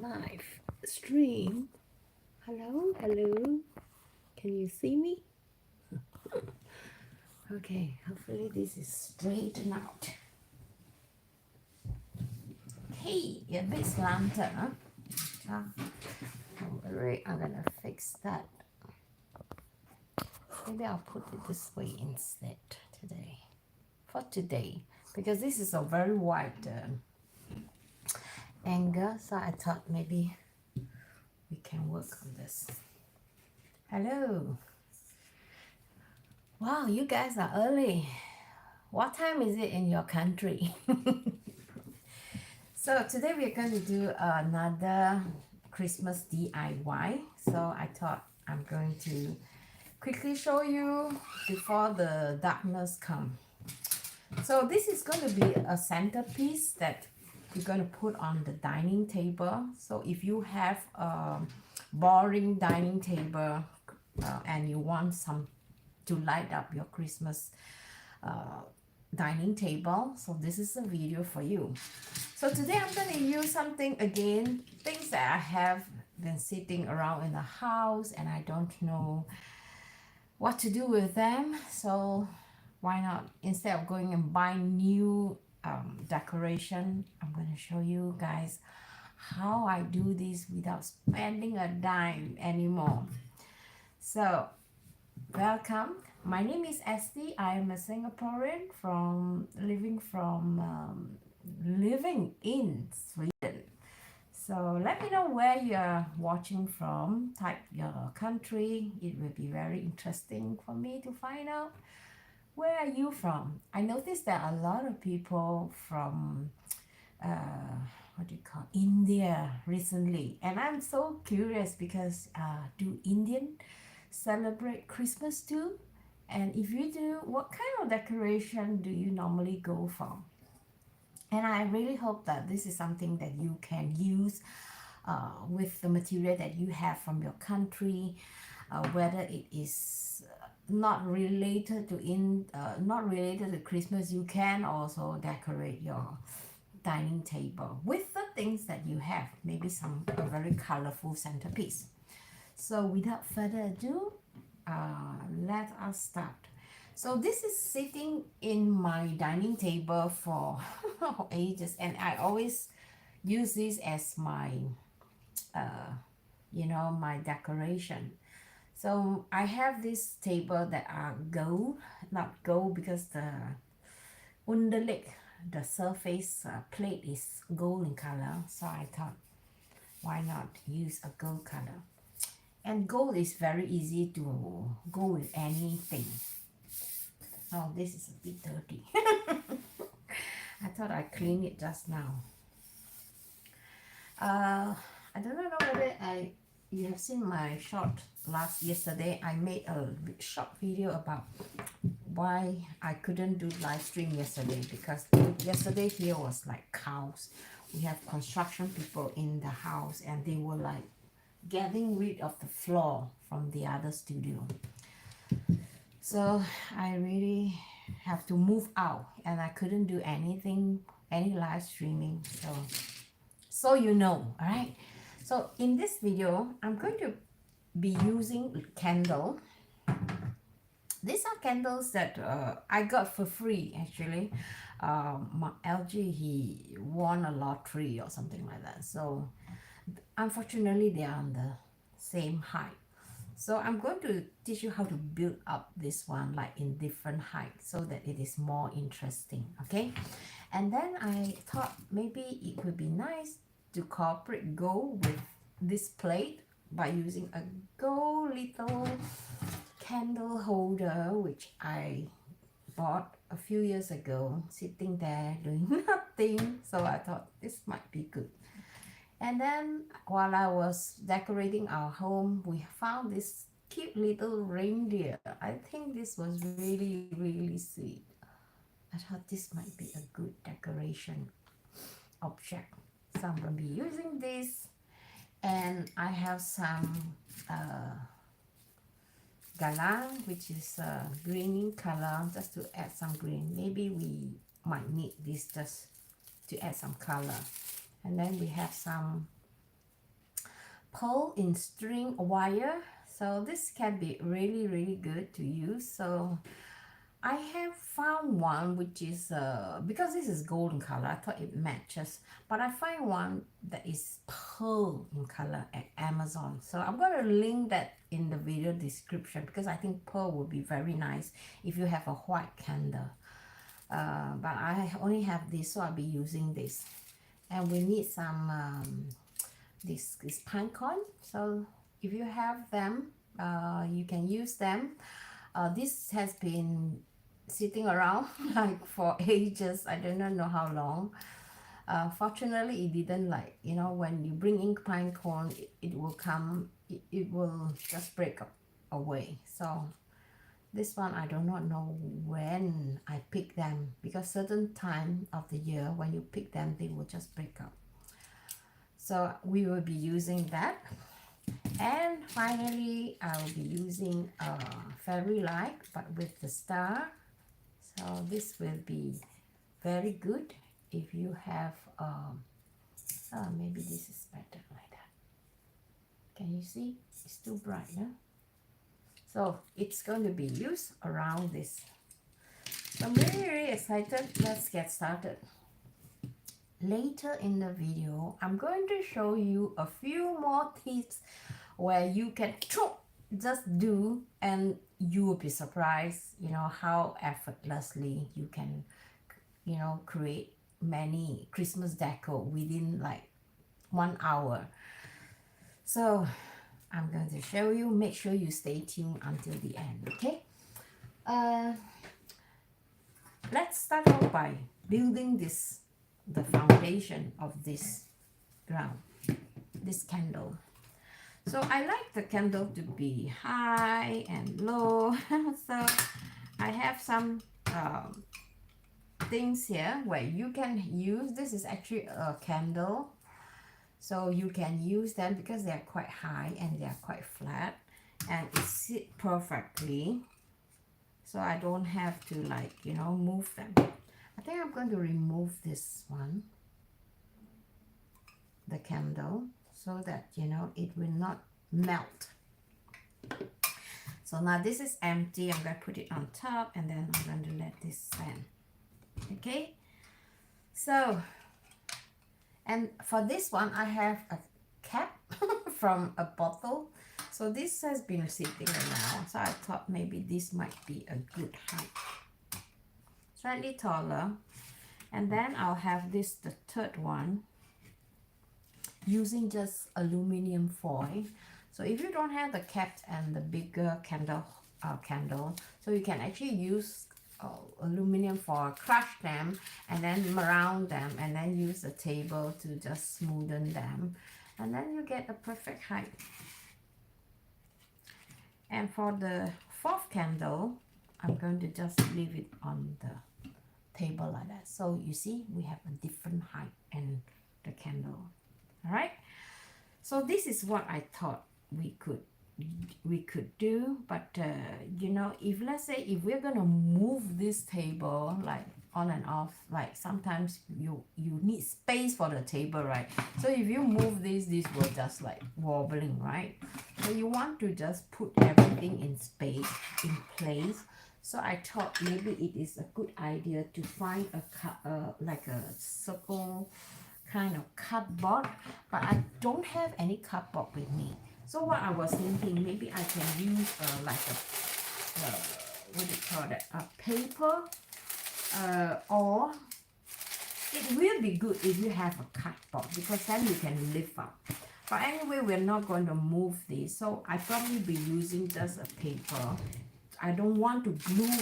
live stream. Hello, hello. Can you see me? Okay, hopefully this is straightened out. Hey, a bit slanted, huh? Don't worry, I'm gonna fix that. Maybe I'll put it this way instead today. For today, because this is a very wide angle, so I thought maybe we can work on this. Hello. Wow, you guys are early. What time is it in your country? So today we're going to do another Christmas DIY. So I thought I'm going to quickly show you before the darkness comes. So this is going to be a centerpiece that you're going to put on the dining table. So if you have a boring dining table and you want some to light up your Christmas dining table, so this is a video for you. So today I'm going to use something again, things that I have been sitting around in the house and I don't know what to do with them. So why not, instead of going and buying new decoration, I'm going to show you guys how I do this without spending a dime anymore. So welcome. My name is Esty. I am a Singaporean living in Sweden. So let me know where you're watching from. Type your country. It will be very interesting for me to find out where are you from. I noticed that a lot of people from India recently, and I'm so curious because do Indian celebrate Christmas too? And if you do, what kind of decoration do you normally go for? And I really hope that this is something that you can use with the material that you have from your country, whether it is not related to Christmas. You can also decorate your dining table with the things that you have, maybe some very colorful centerpiece. So without further ado, let us start. So this is sitting in my dining table for ages, and I always use this as my my decoration. So I have this table that are gold, not gold because the underleg, the surface plate is gold in color. So I thought, why not use a gold color? And gold is very easy to go with anything. Oh, this is a bit dirty. I thought I cleaned it just now. I don't know whether you have seen my short yesterday. I made a short video about why I couldn't do live stream yesterday, because yesterday here was like chaos. We have construction people in the house and they were like getting rid of the floor from the other studio. So I really have to move out and I couldn't do any live streaming. So you know, all right? So in this video, I'm going to be using candle. These are candles that I got for free actually. My LG, he won a lottery or something like that. So unfortunately, they are on the same height. So I'm going to teach you how to build up this one like in different heights so that it is more interesting, okay? And then I thought maybe it would be nice to cooperate gold with this plate by using a gold little candle holder, which I bought a few years ago, sitting there doing nothing. So I thought this might be good. And then while I was decorating our home, we found this cute little reindeer. I think this was really, really sweet. I thought this might be a good decoration object. So I'm going to be using this. And I have some galang, which is green in color, just to add some green. Maybe we might need this just to add some color. And then we have some pearl in string wire. So this can be really good to use. So I have found one which is because this is golden color, I thought it matches, but I find one that is pearl in color at Amazon. So I'm going to link that in the video description, because I think pearl would be very nice if you have a white candle. But I only have this, so I'll be using this. And we need some this pine cone. So if you have them, you can use them. This has been sitting around like for ages. I do not know how long. Fortunately, it didn't, like, you know, when you bring in pine cone, it will come, it will just break up away. So this one, I do not know when I pick them, because certain time of the year when you pick them, they will just break up. So we will be using that. And finally, I will be using fairy light, but with the star. So this will be very good if you have maybe this is better like that. Can you see? It's too bright, no? So it's going to be used around this. So I'm really excited. Let's get started. Later in the video, I'm going to show you a few more tips where you can just do, and you will be surprised, you know, how effortlessly you can, you know, create many Christmas decor within like 1 hour. So I'm going to show you. Make sure you stay tuned until the end, okay? Let's start off by building the foundation of this ground, this candle. So I like the candle to be high and low. So I have some things here where you can use. This is actually a candle, so you can use them because they are quite high and they are quite flat, and it sits perfectly. So I don't have to, like, you know, move them. I think I'm going to remove this one, the candle, so that, you know, it will not melt. So now this is empty. I'm going to put it on top, and then I'm going to let this stand. Okay, so, and for this one I have a cap from a bottle. So this has been sitting around, so I thought maybe this might be a good height, slightly taller. And then I'll have this, the third one, using just aluminum foil. So if you don't have the cap and the bigger candle, so you can actually use aluminum foil, crush them and then round them, and then use a table to just smoothen them, and then you get a perfect height. And for the fourth candle, I'm going to just leave it on the table like that. So you see, we have a different height and the candle. All right, so this is what I thought we could do. But you know, if let's say if we're gonna move this table like on and off, like sometimes you need space for the table, right? So if you move this will just like wobbling, right? So you want to just put everything in place. So I thought maybe it is a good idea to find like a circle kind of cardboard, but I don't have any cardboard with me. So what I was thinking, maybe I can use like a what do you call that, a paper, or it will be good if you have a cardboard, because then you can lift up. But anyway, we're not going to move this, so I probably be using just a paper. I don't want to glue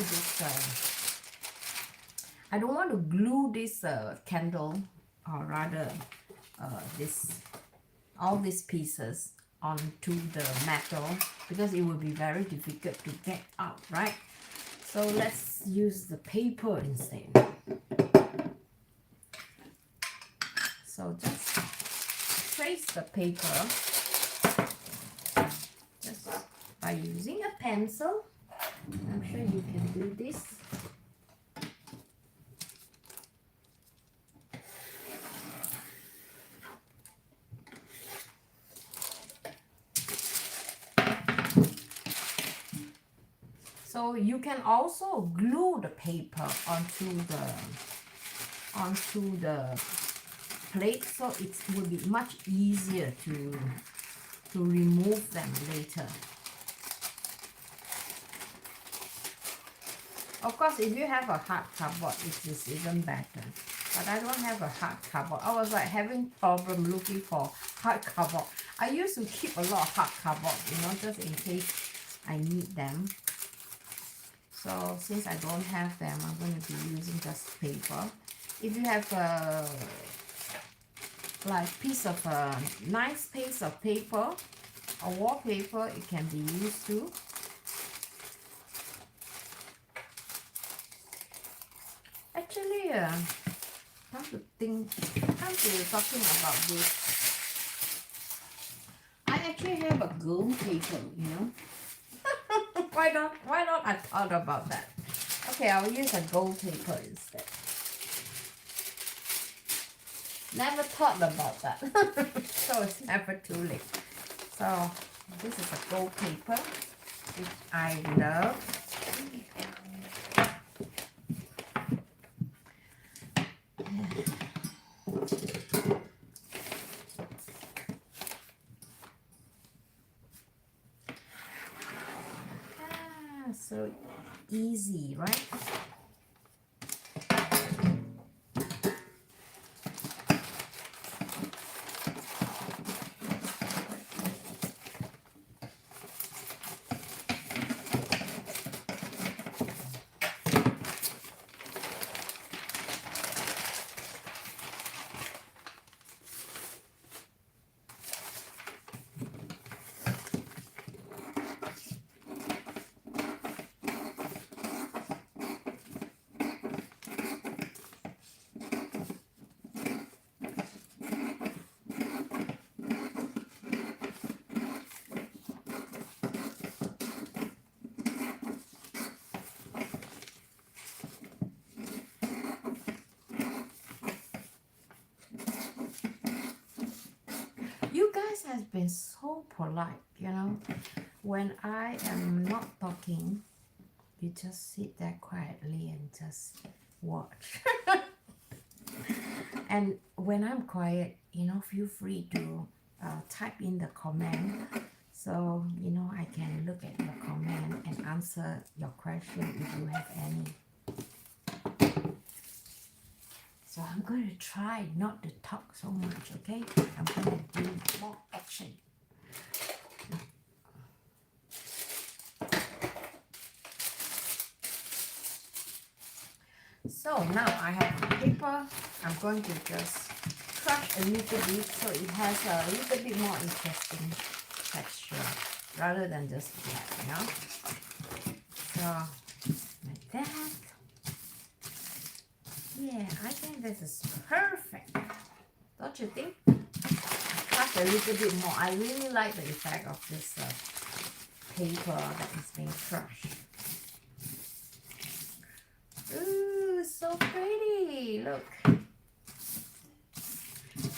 this candle, or rather all these pieces onto the metal, because it will be very difficult to get out, right? So let's use the paper instead. So just trace the paper just by using a pencil. I'm sure you can do this. So you can also glue the paper onto the plate, so it will be much easier to remove them later. Of course, if you have a hard cupboard, it is even better. But I don't have a hard cupboard. I was like having problem looking for hard cupboard. I used to keep a lot of hard cupboard, you know, just in case I need them. So since I don't have them, I'm going to be using just paper. If you have a like nice piece of paper or wallpaper, it can be used too. Actually, come to talking about this, I actually have a gold paper, you know. why not I thought about that. Okay, I'll use a gold paper instead. Never thought about that. So it's never too late. So this is a gold paper, which I love. So easy, right? You guys have been so polite, you know. When I am not talking, you just sit there quietly and just watch. And when I'm quiet, you know, feel free to type in the comment. So, you know, I can look at your comment and answer your question if you have any. So I'm going to try not to talk so much, okay? I'm going to do more action. So now I have the paper. I'm going to just crush a little bit so it has a little bit more interesting texture rather than just flat, you know? So like that. Yeah, I think this is perfect. Don't you think? Crush a little bit more. I really like the effect of this paper that is being crushed. Ooh, so pretty. Look.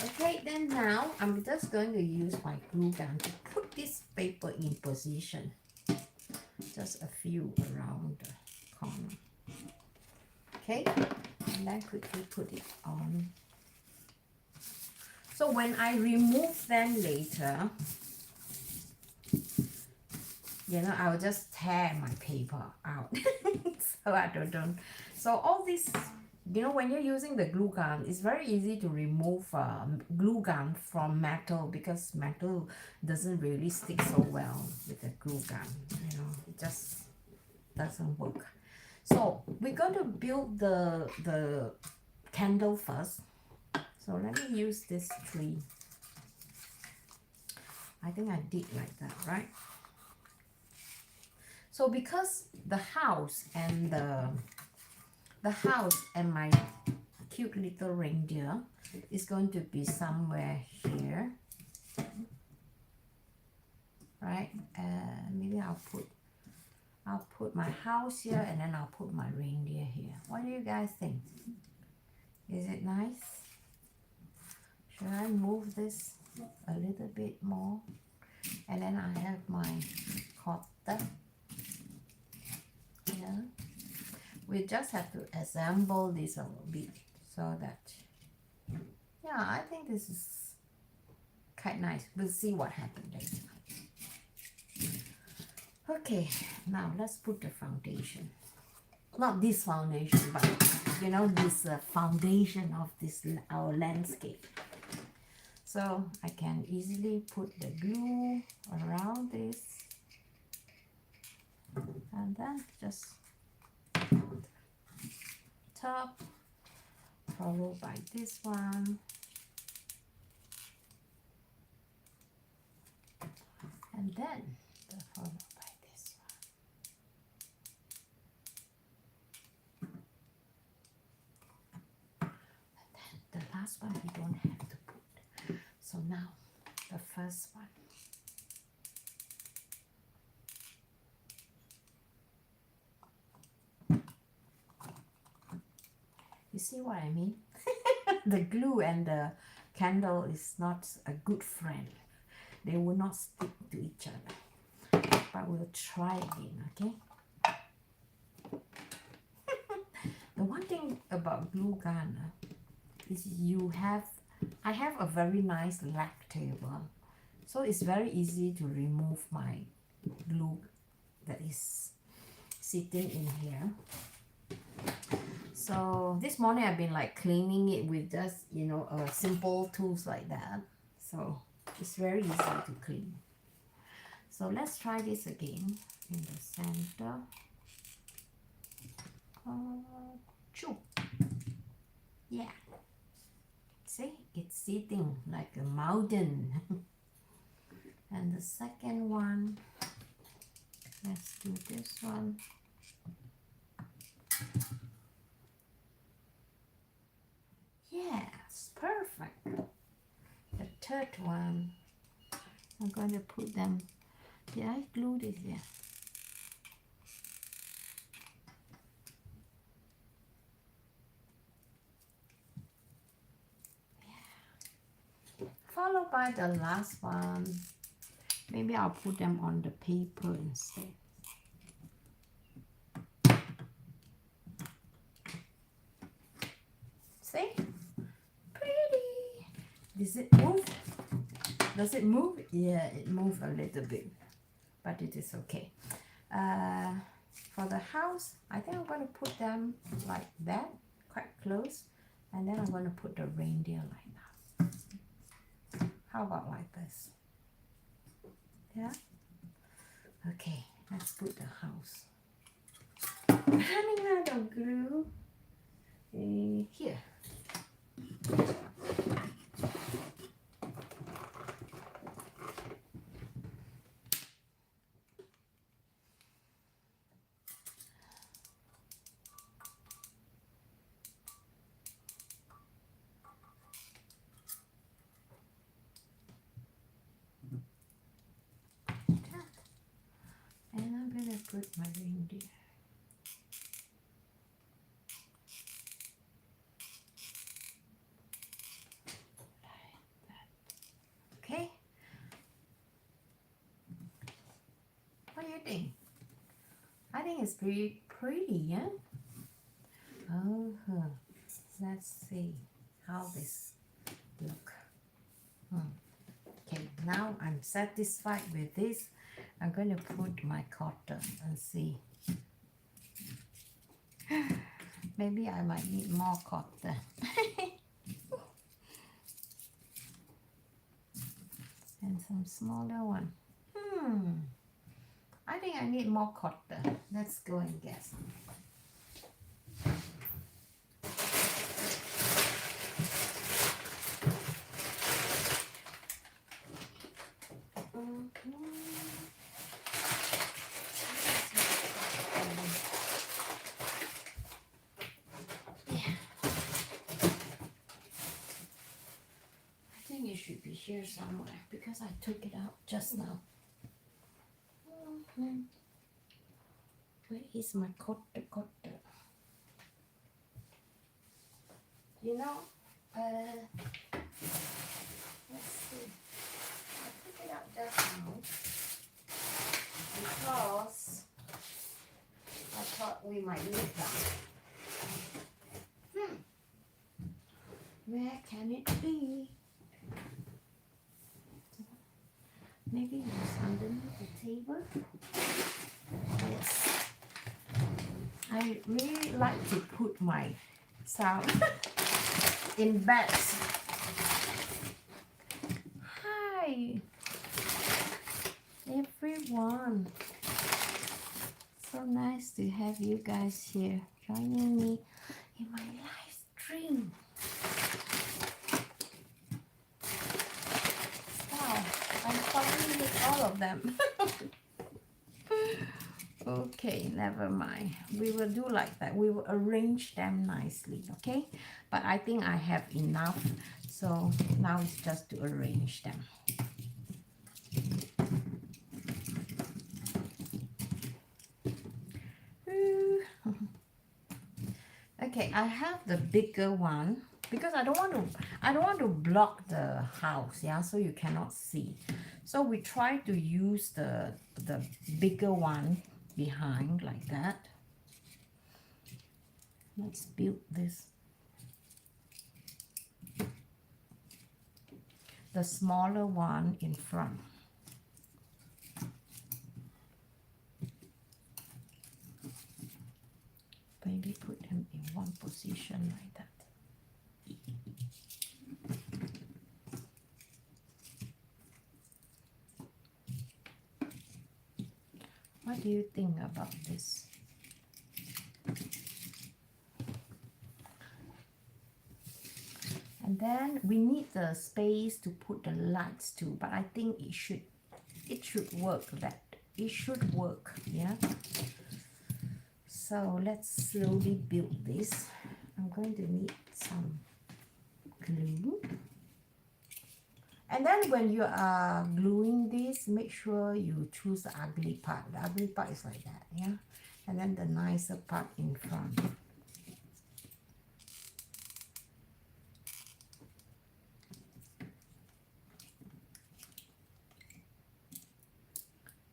Okay, then now I'm just going to use my glue gun to put this paper in position. Just a few around the corner. Okay, and then quickly put it on. So when I remove them later, you know, I'll just tear my paper out. So I don't. So all this, you know, when you're using the glue gun, it's very easy to remove glue gun from metal because metal doesn't really stick so well with the glue gun. You know, it just doesn't work. So we're going to build the candle first. So let me use this tree. I think I did like that, right? So because the house and my cute little reindeer is going to be somewhere here, right? Maybe I'll put my house here and then I'll put my reindeer here. What do you guys think? Is it nice? Should I move this a little bit more? And then I have my cotton. Yeah, we just have to assemble this a little bit so that, yeah, I think this is quite nice. We'll see what happens later. Okay, now let's put the foundation. Not this foundation, but you know, this foundation of this our landscape. So I can easily put the glue around this, and then just top, followed by this one, and then followed by this one, and then the last one we don't have to put. So now the first one. You see what I mean? The glue and the candle is not a good friend. They will not stick to each other. But we'll try again, okay? The one thing about glue gun is I have a very nice lap table. So it's very easy to remove my glue that is sitting in here. So this morning I've been like cleaning it with just, you know, simple tools like that. So it's very easy to clean. So let's try this again in the center. Choo. Yeah. See, it's sitting like a mountain. And the second one, let's do this one. Yes, perfect. The third one, I'm going to put them. Did I glue this here? Yeah. Followed by the last one. Maybe I'll put them on the paper instead. See? Does it move? Does it move? Yeah, it moves a little bit, but it is okay. For the house, I think I'm going to put them like that, quite close, and then I'm going to put the reindeer like that. How about like this? Yeah? Okay, let's put the house. Running out of glue. Here. And I'm going to put my reindeer. Okay. What do you think? I think it's pretty, yeah? Let's see how this look. Okay, now I'm satisfied with this. I'm going to put my cotton and see. Maybe I might need more cotton. And some smaller one. I think I need more cotton. Let's go and guess. It should be here somewhere because I took it out just now. Where is my cotton? You know, let's see. I took it out just now because I thought my lid down. Where can it be? Maybe it's underneath the table. Yes. I really like to put my sound in bags. Hi, everyone. So nice to have you guys here joining me in my live stream. Wow, I'm following all of them. Okay, never mind. We will do like that. We will arrange them nicely, okay? But I think I have enough, so now it's just to arrange them. Okay, I have the bigger one because I don't want to block the house, yeah, so you cannot see. So we try to use the bigger one behind like that. Let's build this. The smaller one in front. Maybe put them in one position like that. What do you think about this? And then we need the space to put the lights too, but I think it should work. It should work, yeah. So let's slowly build this. I'm going to need some glue. And then when you are gluing this, make sure you choose the ugly part. The ugly part is like that, yeah? And then the nicer part in front.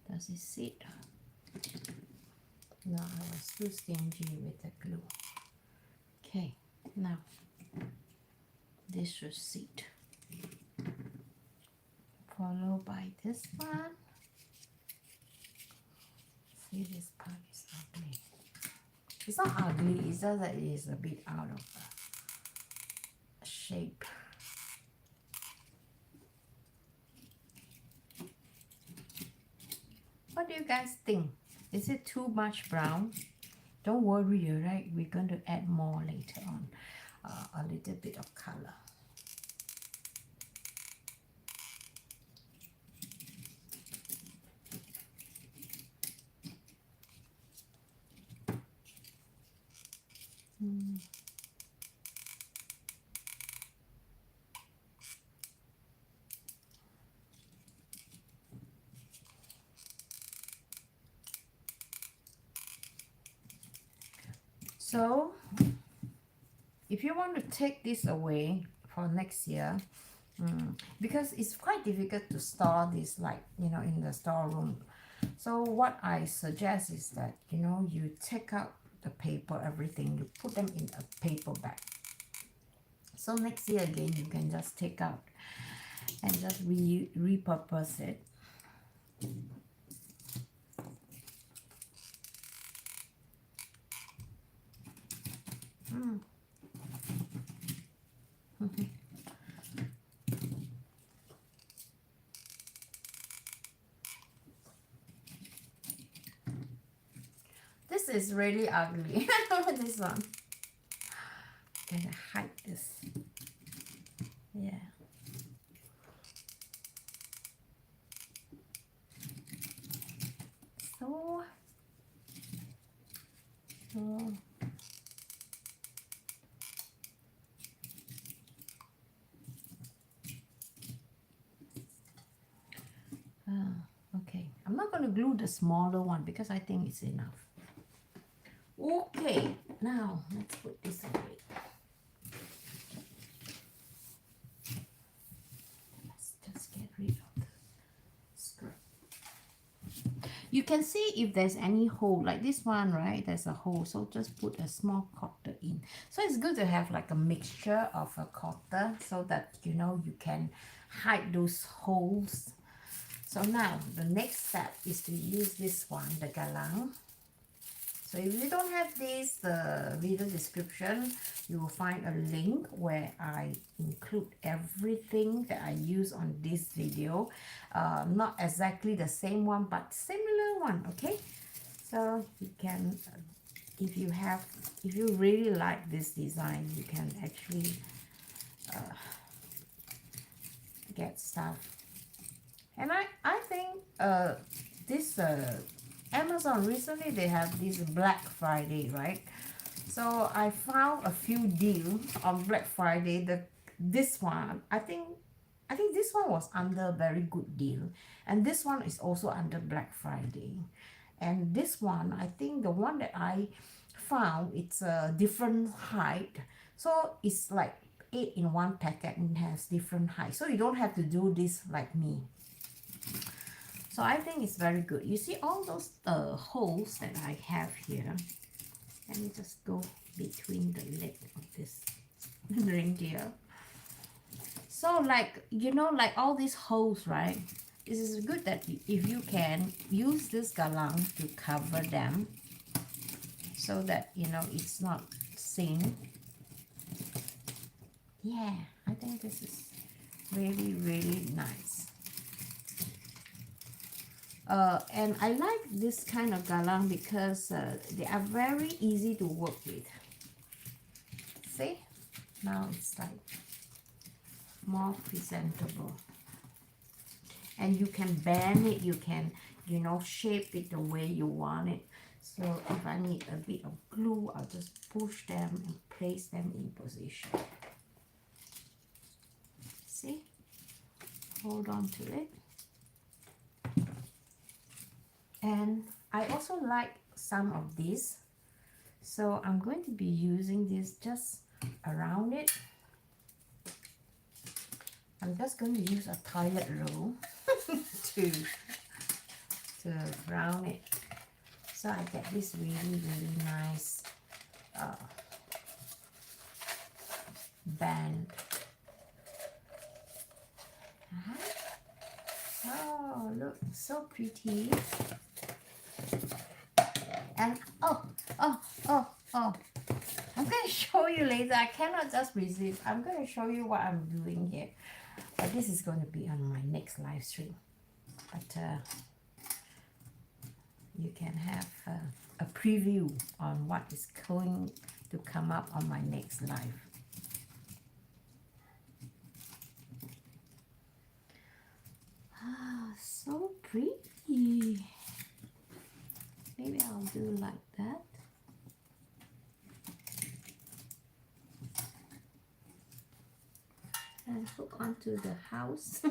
Does it sit? No, I was too stingy with the glue. Okay, now this should sit. Followed by this one. See, this part is ugly. It's not ugly, it's just that it is a bit out of shape. What do you guys think? Is it too much brown? Don't worry, right? We're going to add more later on. A little bit of color. So, if you want to take this away for next year, because it's quite difficult to store this, like, you know, in the storeroom. So what I suggest is that, you know, you take out the paper, everything, you put them in a paper bag. So next year again, you can just take out and just repurpose it. This is really ugly. This one. I'm gonna hide this. Yeah. So okay. I'm not gonna glue the smaller one because I think it's enough. Okay, now let's put this away. Let's just get rid of the scrap. You can see if there's any hole, like this one, right? There's a hole, so just put a small quarter in. So it's good to have like a mixture of a quarter so that you know you can hide those holes. So now the next step is to use this one, the galang. So if you don't have this, the video description, you will find a link where I include everything that I use on this video. Not exactly the same one, but similar one, okay? So you can, if you really like this design, you can actually get stuff. And I think this Amazon recently they have this Black Friday, right? So I found a few deals on Black Friday. This one, I think this one was under a very good deal, and this one is also under Black Friday. And this one, I think the one that I found, it's a different height, so it's like 8 in one packet and has different height, so you don't have to do this like me. So I think it's very good. You see all those holes that I have here. Let me just go between the leg of this reindeer. So like, you know, like all these holes, right? This is good that if you can use this galang to cover them so that, you know, it's not seen. Yeah, I think this is really, really nice. And I like this kind of galang because they are very easy to work with. See? Now it's like more presentable. And you can bend it, you can, you know, shape it the way you want it. So if I need a bit of glue, I'll just push them and place them in position. See? Hold on to it. And I also like some of these, so I'm going to be using this just around it. I'm just going to use a toilet roll to round it, so I get this really, really nice band. Oh, look, so pretty. And I'm going to show you later. I cannot just resist. I'm going to show you what I'm doing here. But this is going to be on my next live stream. But you can have a preview on what is going to come up on my next live. Ah, so pretty. Maybe I'll do like that. And hook onto the house.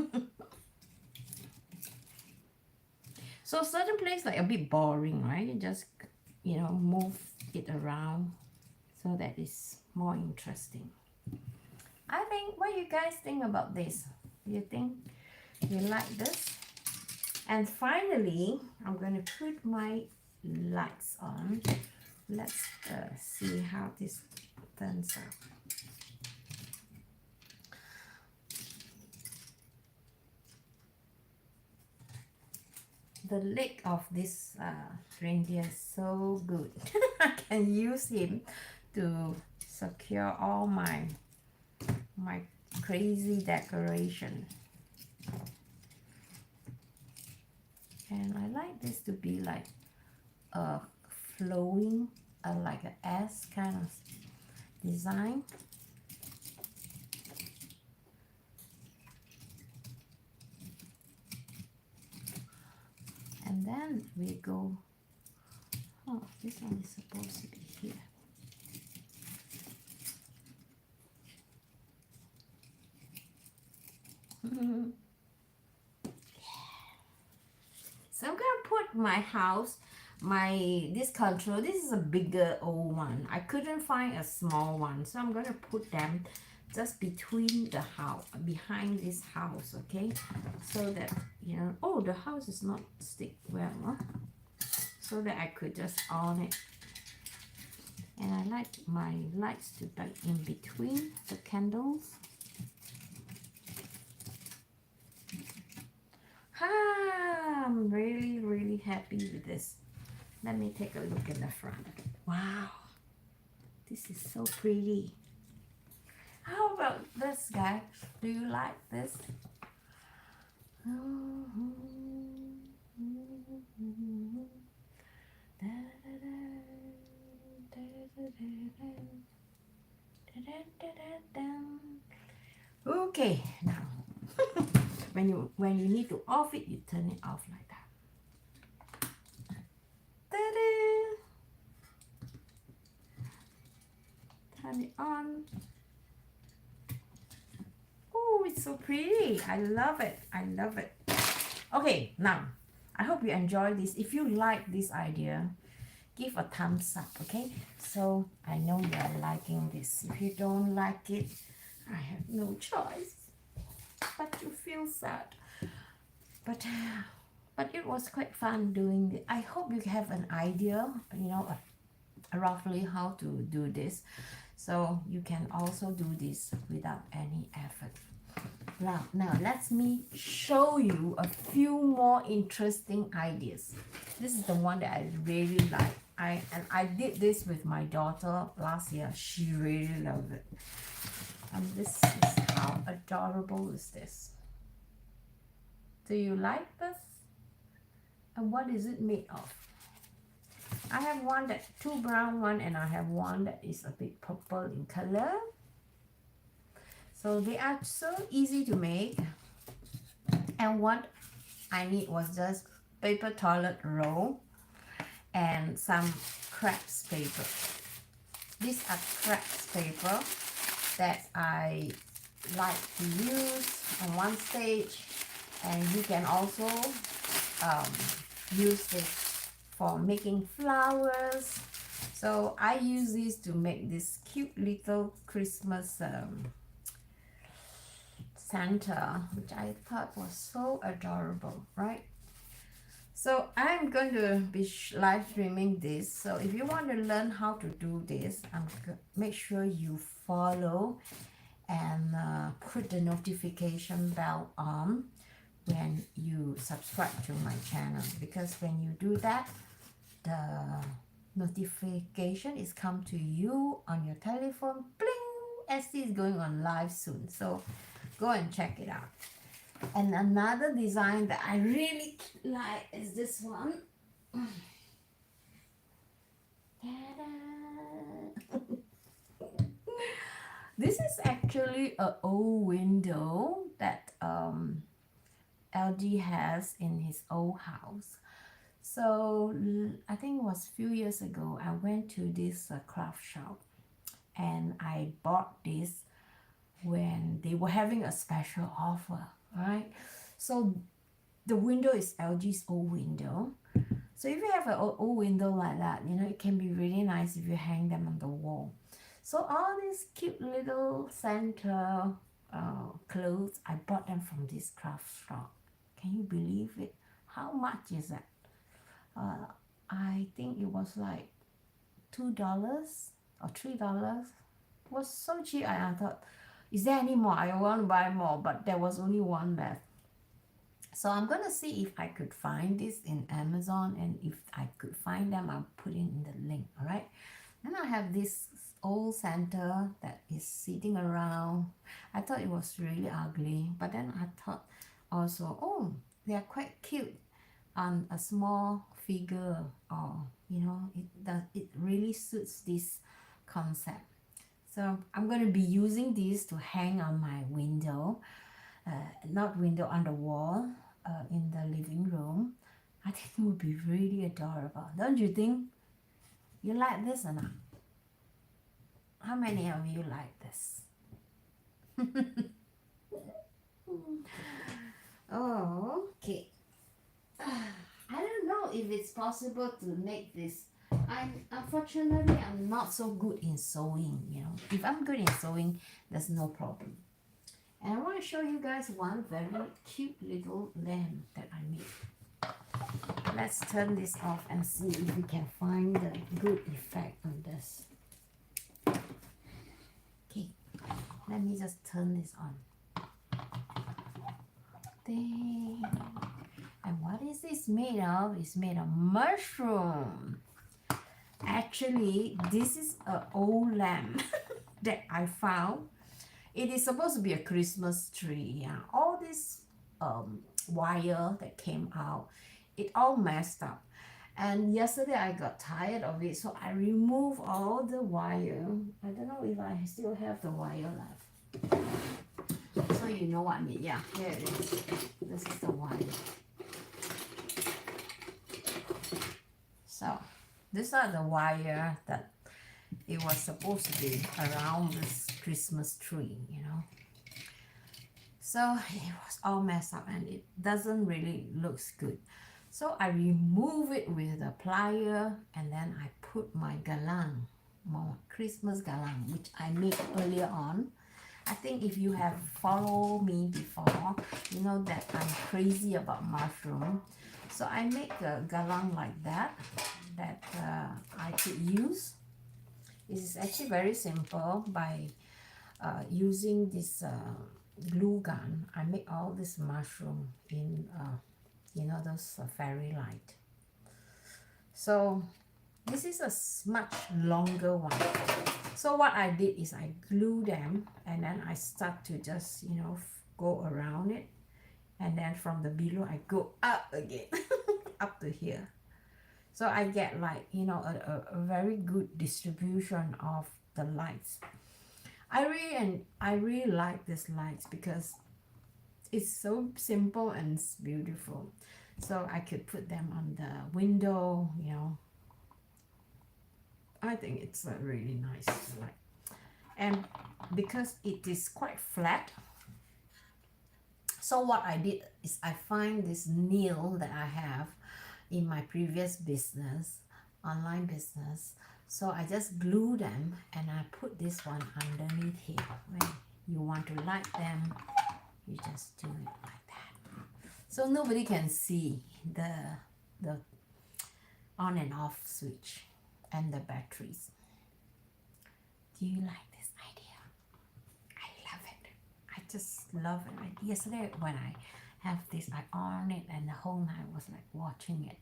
So certain place like a bit boring, right? You just, you know, move it around so that it's more interesting. I think, what do you guys think about this? Do you think you like this? And finally, I'm going to put my lights on. Let's see how this turns out. The leg of this reindeer is so good. I can use him to secure all my crazy decoration. And I like this to be like a flowing, like an S kind of design. And then we go, oh, this one is supposed to be here. So I'm gonna put my house, this control, this is a bigger old one. I couldn't find a small one, so I'm gonna put them just between the house, behind this house, okay? So that, you know, oh, the house is not stick well, huh? so that I could just on it. And I like my lights to be in between the candles. I'm really happy with this. Let me take a look in the front. Wow, this is so pretty. How about this, guys? Do you like this? Okay, now when you need to off it, you turn it off like that. Turn it on. Oh, it's so pretty. I love it. I love it. Okay, now I hope you enjoy this. If you like this idea, give a thumbs up, okay? So I know you're liking this. If you don't like it, I have no choice but to feel sad. But it was quite fun doing it. I hope you have an idea, you know, roughly how to do this. So you can also do this without any effort. Now let me show you a few more interesting ideas. This is the one that I really like. I did this with my daughter last year. She really loved it. And this is how adorable is this. Do you like this? And what is it made of? I have one that two brown one, and I have one that is a bit purple in color. So they are so easy to make. And what I need was just paper toilet roll and some crafts paper. These are crafts paper that I like to use on one stage, and you can also use this for making flowers. So I use this to make this cute little Christmas Santa, which I thought was so adorable, right? So I'm going to be live streaming this. So if you want to learn how to do this, make sure you follow and put the notification bell on when you subscribe to my channel, because when you do that, the notification is come to you on your telephone. Bling! ST is going on live soon, so go and check it out. And another design that I really like is this one. This is actually an old window that LG has in his old house. So I think it was a few years ago, I went to this craft shop and I bought this when they were having a special offer, right? So the window is LG's old window. So if you have an old window like that, you know, it can be really nice if you hang them on the wall. So all these cute little Santa clothes, I bought them from this craft shop. Can you believe it? How much is that? I think it was like $2 or $3. It was so cheap. I thought, is there any more? I want to buy more, but there was only one left. So I'm gonna see if I could find this in Amazon, and if I could find them, I'll put it in the link. All right. Then I have this old Santa that is sitting around. I thought it was really ugly, but then I thought also, oh, they are quite cute on a small figure, or you know, it really suits this concept. So I'm going to be using this to hang on my window, not window, on the wall in the living room. I think it would be really adorable. Don't you think? You like this or not? How many of you like this? Oh, okay. I don't know if it's possible to make this. Unfortunately, I'm not so good in sewing, you know. If I'm good in sewing, there's no problem. And I want to show you guys one very cute little lamp that I made. let's turn this off and see if we can find the good effect on this. Okay, let me just turn this on. Ding. And what is this made of? It's made of mushroom. Actually, this is an old lamp that I found. It is supposed to be a Christmas tree. Yeah, all this wire that came out, it all messed up. And yesterday I got tired of it, so I removed all the wire. I don't know if I still have the wire left. So you know what I mean? Yeah, here it is. This is the wire. So these are the wire that it was supposed to be around this Christmas tree, you know. So it was all messed up and it doesn't really looks good. So I remove it with a plier and then I put my galang, my Christmas galang, which I made earlier on. I think if you have followed me before, you know that I'm crazy about mushroom. So I make a galang like that I could use. It is actually very simple. By using this glue gun, I make all this mushroom in, you know, those fairy light. So this is a much longer one. So what I did is I glue them and then I start to just, you know, go around it. And then from the below, I go up again, up to here. So I get like, you know, a very good distribution of the lights. I really like these lights because it's so simple and it's beautiful. So I could put them on the window, you know. I think it's a really nice light. And because it is quite flat, so what I did is I find this nail that I have in my previous business, online business. So I just glue them and I put this one underneath here. When you want to light them, you just do it like that. So nobody can see the on and off switch and the batteries. Do you like this idea? I love it. I just love it. Yesterday when I have this, I on it and the whole night was like watching it.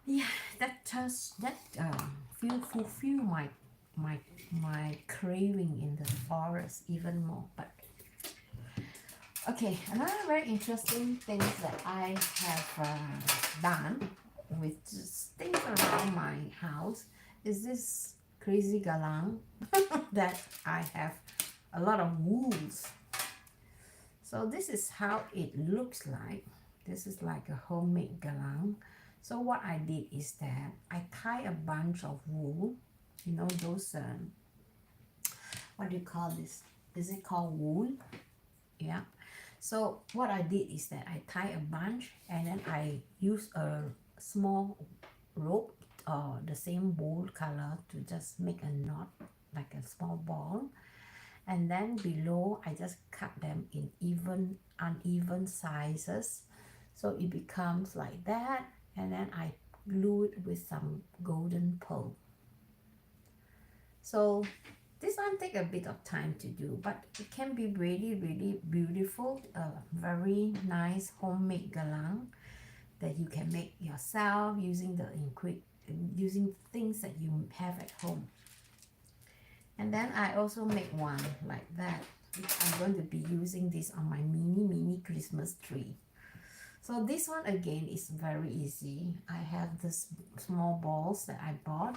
Yeah, that just fulfill my craving in the forest even more. But okay, another very interesting thing that I have done with just things around my house is this crazy galang that I have a lot of wools. So this is how it looks like. This is like a homemade galang. So what I did is that I tie a bunch of wool, you know, those what do you call this? Is it called wool? Yeah. So what I did is that I tie a bunch and then I use a small rope or the same wool color to just make a knot, like a small ball. And then below I just cut them in uneven sizes, so it becomes like that. And then I glue it with some golden pearl. So this one take a bit of time to do, but it can be really, really beautiful. Very nice homemade galang that you can make yourself using using things that you have at home. And then I also make one like that, which I'm going to be using this on my mini Christmas tree. So this one again is very easy. I have this small balls that I bought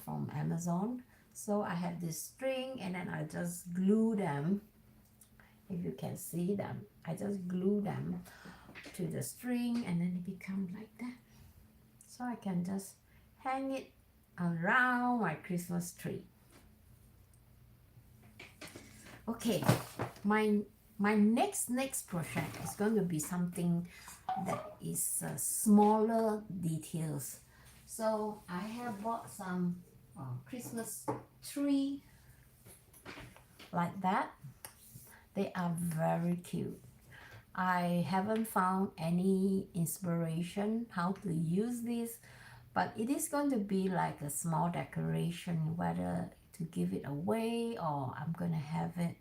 from Amazon. So I have this string and then I just glue them. If you can see them, I just glue them to the string and then it becomes like that. So I can just hang it around my Christmas tree. Okay, my next project is going to be something that is smaller details. So I have bought some Christmas tree like that. They are very cute. I haven't found any inspiration how to use this, but it is going to be like a small decoration, whether to give it away or I'm going to have it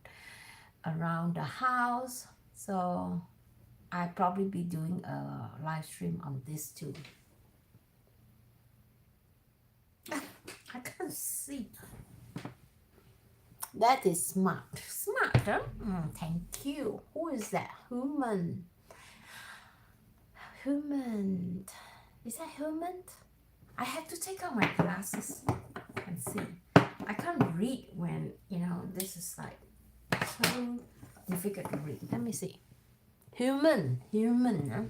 around the house. So I'll probably be doing a live stream on this too. I can't see. That is smart. Smart, huh? Thank you. Who is that? Human. Human. Is that human? I have to take out my glasses and see. I can't read when, this is like so difficult to read. Let me see. Human. Huh?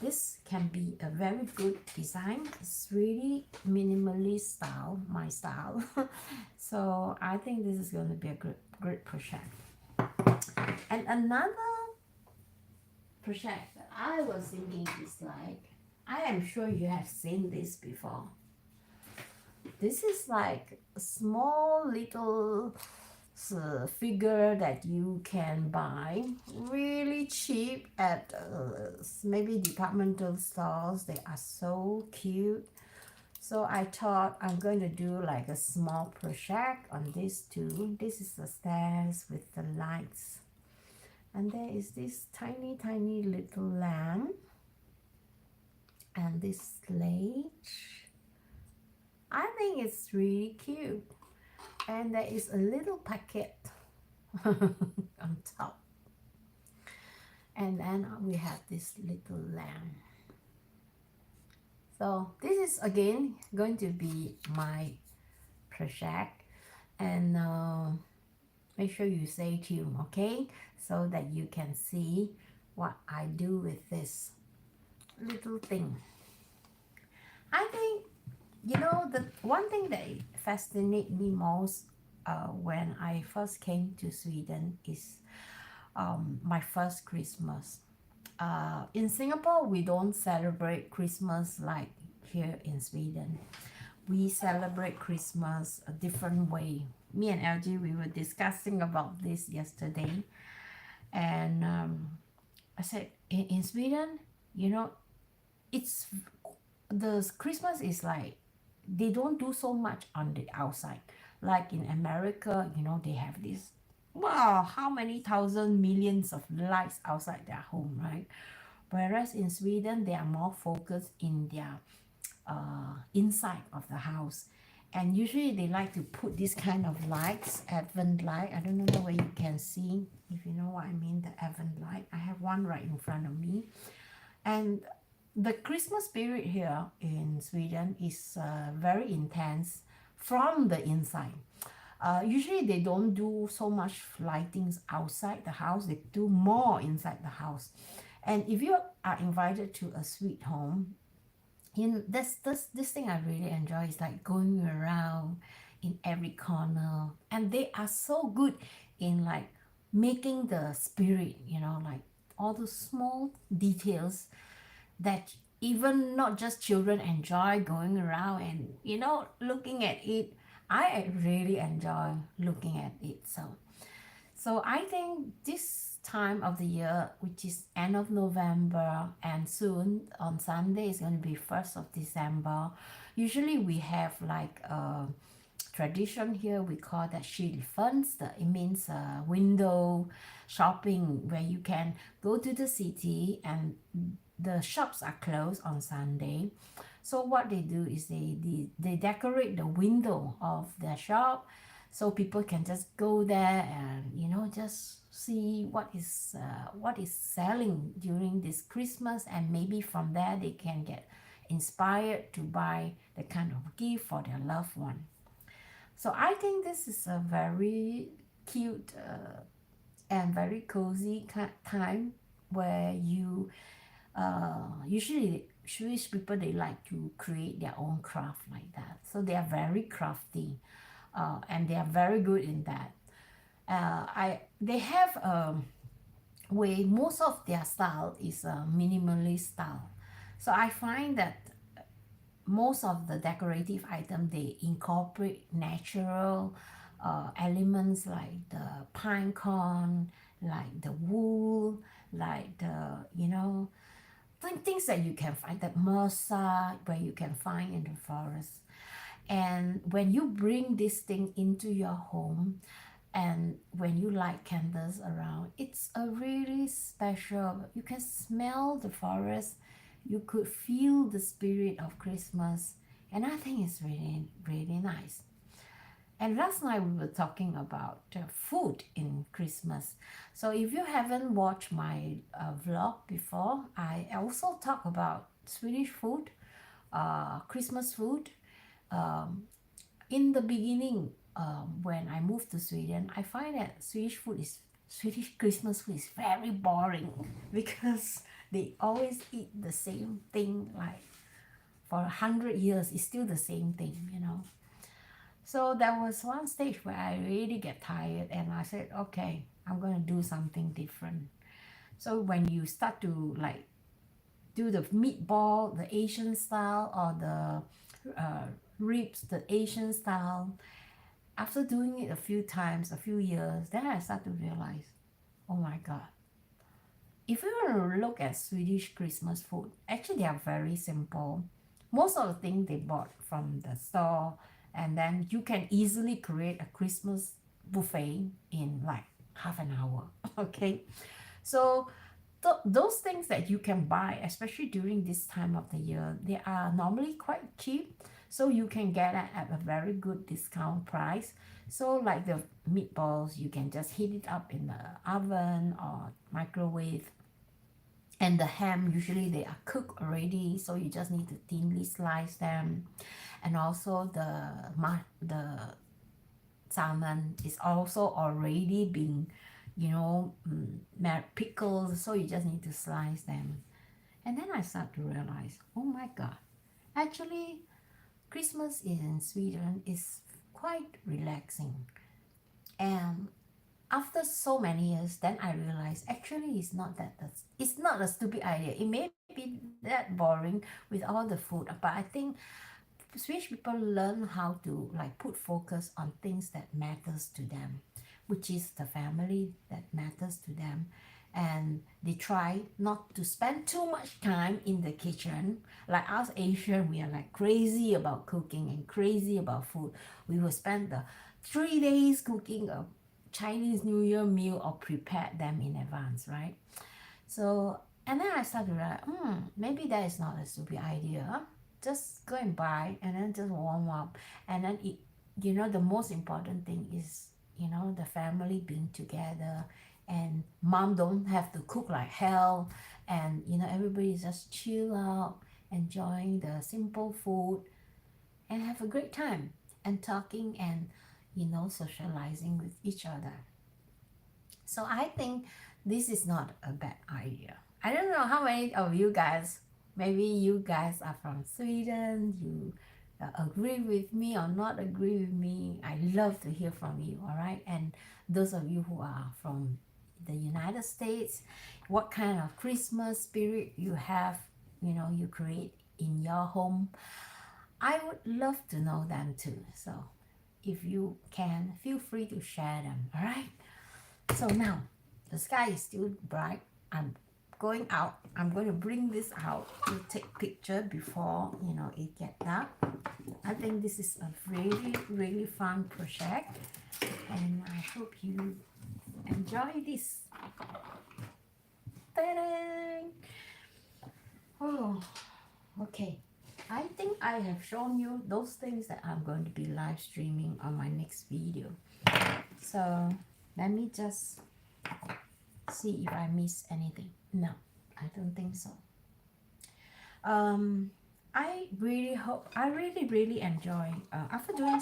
This can be a very good design. It's really minimalist style, my style. So I think this is going to be a great project. And another project that I was thinking is like, I am sure you have seen this before. This is like a small little figure that you can buy really cheap at maybe departmental stores. They are so cute. So I thought I'm going to do like a small project on this too. This is the stairs with the lights. And there is this tiny little lamp. And this sledge. I think it's really cute. And there is a little packet on top. And then we have this little lamp. So this is again going to be my project. And make sure you stay tuned, okay? So that you can see what I do with this little thing. I think, the one thing that fascinates me most when I first came to Sweden is my first Christmas. In Singapore, we don't celebrate Christmas like here in Sweden. We celebrate Christmas a different way. Me and LG, we were discussing about this yesterday. And I said, in Sweden, it's the Christmas is like they don't do so much on the outside. Like in America, they have this, wow, how many thousand millions of lights outside their home, right? Whereas in Sweden, they are more focused in their inside of the house. And usually they like to put this kind of lights, advent light. I don't know where you can see, if you know what I mean, the advent light. I have one right in front of me. And the Christmas spirit here in Sweden is very intense from the inside. Usually they don't do so much lightings outside the house. They do more inside the house. And if you are invited to a sweet home, this thing I really enjoy is like going around in every corner. And they are so good in like making the spirit, like all those small details that even not just children enjoy going around and looking at it. I really enjoy looking at it. So I think this time of the year, which is end of November, and soon on Sunday is going to be 1st of December. Usually we have like a tradition here, we call that skylfönster. It means window shopping, where you can go to the city and the shops are closed on Sunday. So what they do is they decorate the window of their shop, so people can just go there and just see what is selling during this Christmas, and maybe from there they can get inspired to buy the kind of gift for their loved one. So I think this is a very cute and very cozy time where you usually Jewish people, they like to create their own craft like that. So they are very crafty and they are very good in that. They have a way, most of their style is a minimalist style. So I find that most of the decorative items, they incorporate natural elements like the pine cone like the wool, like the, things that you can find, that mossa where you can find in the forest. And when you bring this thing into your home, and when you light candles around, it's a really special, you can smell the forest, you could feel the spirit of Christmas, and I think it's really really nice. And last night we were talking about food in Christmas. So if you haven't watched my vlog before, I also talk about Swedish food, Christmas food. um, in the beginning, when I moved to Sweden, I find that Swedish Christmas food is very boring because they always eat the same thing, like for 100 years. It's still the same thing. So there was one stage where I really get tired, and I said, okay, I'm gonna do something different. So when you start to like do the meatball, the Asian style, or the ribs, the Asian style, after doing it a few times, a few years, then I start to realize, oh my God, if we were to look at Swedish Christmas food, actually they are very simple. Most of the things they bought from the store, and then you can easily create a Christmas buffet in like half an hour. Okay, so those things that you can buy, especially during this time of the year, they are normally quite cheap, so you can get it at a very good discount price. So like the meatballs, you can just heat it up in the oven or microwave, and the ham, usually they are cooked already, so you just need to thinly slice them. And also the salmon is also already been, pickled, so you just need to slice them. And then I start to realize, oh my God, actually Christmas in Sweden is quite relaxing. And after so many years, then I realized actually it's not a stupid idea. It may be that boring with all the food, but I think Swedish people learn how to like put focus on things that matters to them, which is the family that matters to them. And they try not to spend too much time in the kitchen. Like us Asian, we are like crazy about cooking and crazy about food. We will spend the 3 days cooking a Chinese New Year meal or prepare them in advance, right? So, and then I started to realize, maybe that is not a stupid idea. Just go and buy and then just warm up. And then it, the most important thing is, the family being together, and mom don't have to cook like hell, and everybody just chill out, enjoying the simple food, and have a great time, and talking, and socializing with each other. So I think this is not a bad idea. I don't know how many of you guys, maybe you guys are from Sweden, you agree with me or not agree with me. I love to hear from you, all right? And those of you who are from the United States, what kind of Christmas spirit you have, you create in your home. I would love to know them too. So if you can, feel free to share them, all right? So now the sky is still bright. I'm going out. I'm going to bring this out to take picture before it get dark. I think this is a really really fun project, and I hope you enjoy this. Ta-da! Oh, okay. I think I have shown you those things that I'm going to be live streaming on my next video. So let me just see if I miss anything. No, I don't think so. I really hope, I really enjoy, after doing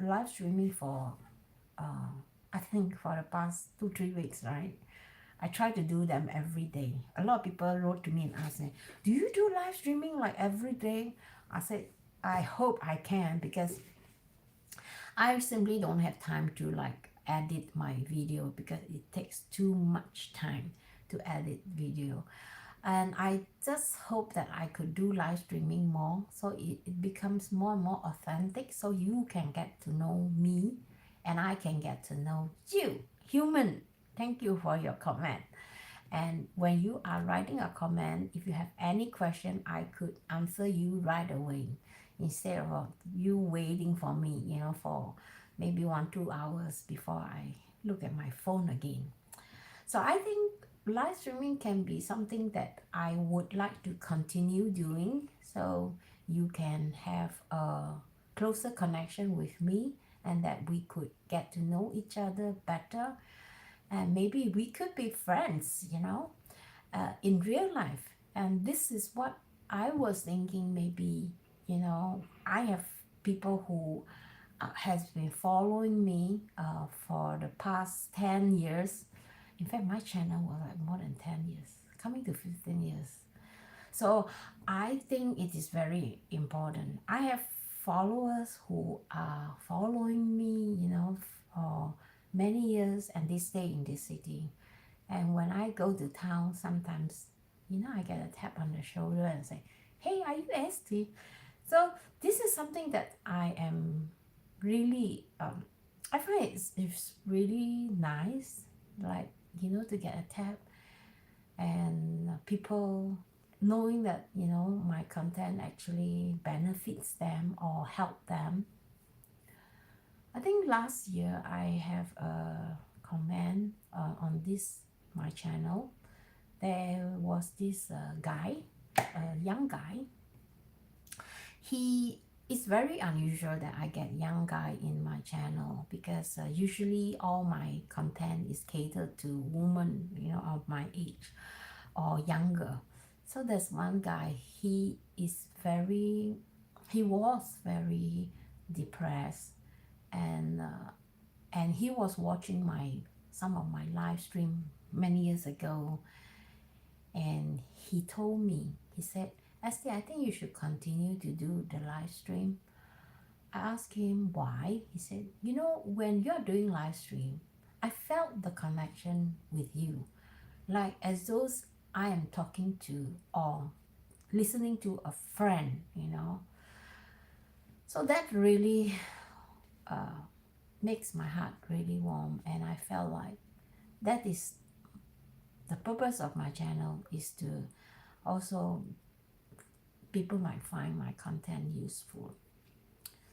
live streaming for, I think for the past 2-3 weeks, right? I try to do them every day. A lot of people wrote to me and asked me, do you do live streaming like every day? I said, I hope I can, because I simply don't have time to like edit my video, because it takes too much time to edit video. And I just hope that I could do live streaming more, so it becomes more and more authentic, so you can get to know me and I can get to know you, human Thank you for your comment. And when you are writing a comment, if you have any question, I could answer you right away instead of you waiting for me, for maybe 1-2 hours before I look at my phone again. So I think live streaming can be something that I would like to continue doing, so you can have a closer connection with me and that we could get to know each other better, and maybe we could be friends, in real life. And this is what I was thinking. Maybe, I have people who has been following me for the past 10 years. In fact, my channel was like more than 10 years, coming to 15 years. So I think it is very important. I have followers who are following me, for many years, and they stay in this city. And when I go to town, sometimes, I get a tap on the shoulder and say, "Hey, are you ST?" So this is something that I am really, I find it's really nice, like, to get a tap and people knowing that, my content actually benefits them or help them. I think last year I have a comment on this my channel. There was this guy, a young guy. It's very unusual that I get young guy in my channel because usually all my content is catered to women, of my age or younger. So there's one guy, he was very depressed, and he was watching some of my live stream many years ago, and he told me, he said, "Esther, I think you should continue to do the live stream." I asked him why. He said, when you're doing live stream, I felt the connection with you, like as though I am talking to or listening to a friend, So that really makes my heart really warm, and I felt like that is the purpose of my channel, is to also people might find my content useful.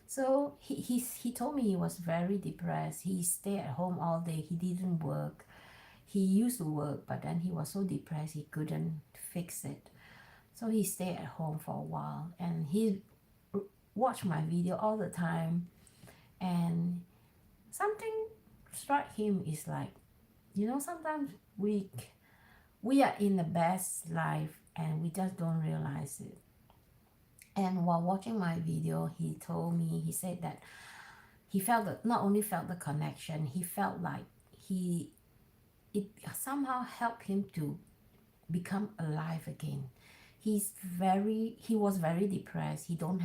So he told me he was very depressed. He stayed at home all day. He didn't work. He used to work, but then he was so depressed he couldn't fix it. So he stayed at home for a while, and he watched my video all the time. And something struck him is like, sometimes we are in the best life and we just don't realize it. And while watching my video, he said that he not only felt the connection, he felt like it somehow helped him to become alive again. He was very depressed. He don't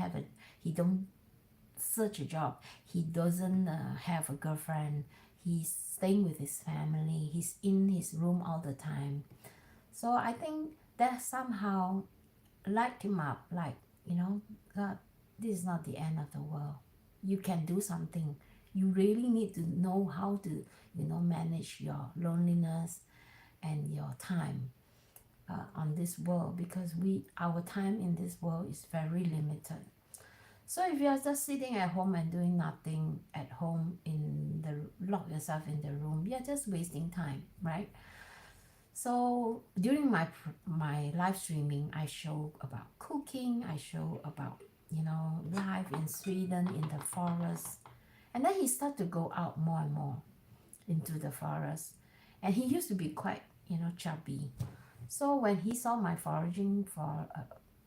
search a job. He doesn't have a girlfriend. He's staying with his family. He's in his room all the time. So I think that somehow lighted him up, like, God, this is not the end of the world. You can do something. You really need to know how to, manage your loneliness and your time on this world, because our time in this world is very limited. So if you're just sitting at home and doing nothing at home, lock yourself in the room, you're just wasting time, right? So during my live streaming, I show about cooking, I show about, life in Sweden in the forest. And then he started to go out more and more into the forest. And he used to be quite, chubby. So when he saw my foraging for a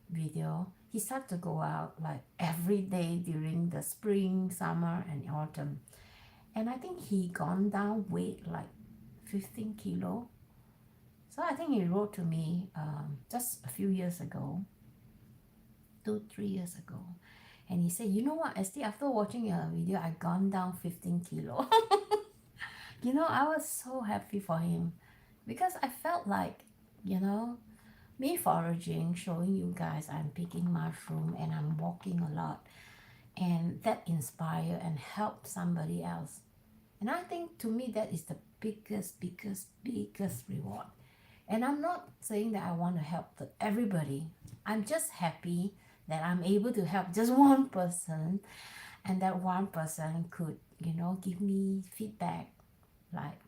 video, he started to go out like every day during the spring, summer, and autumn. And I think he gone down weight like 15 kilo. So I think he wrote to me just a few years ago, 2-3 years ago. And he said, "You know what, Esty, after watching your video, I've gone down 15 kilo. I was so happy for him, because I felt like, me foraging, showing you guys I'm picking mushroom and I'm walking a lot, and that inspire and help somebody else. And I think to me that is the biggest reward. And I'm not saying that I want to help everybody. I'm just happy that I'm able to help just one person, and that one person could, give me feedback like,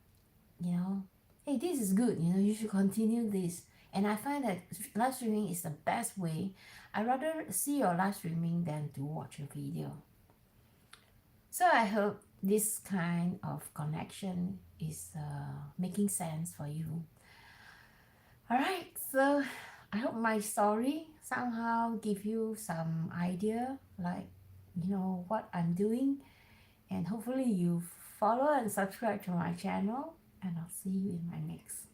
hey, this is good, you should continue this. And I find that live streaming is the best way. I rather see your live streaming than to watch a video. So I hope this kind of connection is making sense for you. All right, so I hope my story somehow give you some idea, like, what I'm doing, and hopefully you follow and subscribe to my channel, and I'll see you in my next.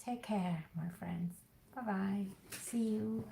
Take care, my friends. Bye bye. See you.